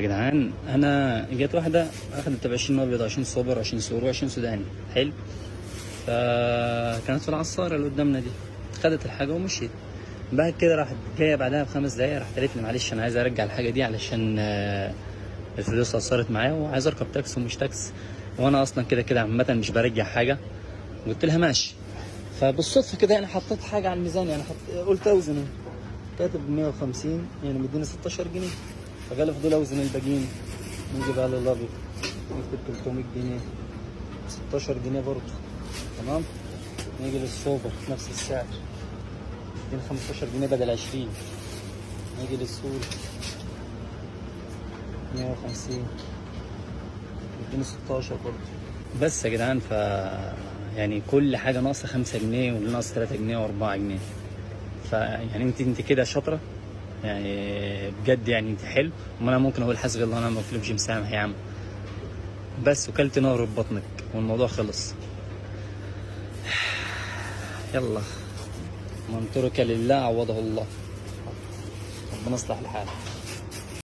يا جدعان انا جت واحده اخدت 20 ابيض 20 سوبر 20 سوري و20 سوداني. حلو. فكانت في العصاره اللي قدامنا دي، خدت الحاجه ومشيت. بعد كده راحت جايه بعدها ب5 دقايق، راحت قالت لي معلش انا عايز ارجع الحاجه دي علشان الفلوس اثرت معايا وعايز اركب تاكسي ومش تاكسي، وانا اصلا كده كده عامه مش برجع حاجه. قلت لها ماشي. فبالصدفه كده يعني حطيت حاجه على الميزان، يعني قلت اوزن، كاتب 150 يعني مديني 16 جنيه. فقال فضول اوزن الباقيين. نيجي بقى للابيض نكتب 300 جنيه 16 جنيه برضه. تمام. نيجي للسوبر نفس السعر، مديني 15 جنيه بدل 20. نيجي للسوري 150 مديني 16 برضه. بس يا جدعان يعني كل حاجه ناقصه 5 جنيه واللي ناقص 3 جنيه و4 جنيه. فيعني انت كده شاطره يعني بجد، يعني انت حلو. وما انا ممكن اقول حسبي الله ونعم الوكيل مش مسامح يا عم، بس وكلت نار في بطنك والموضوع خلص. يلا من ترك لله عوضه الله. ربنا يصلح الحال.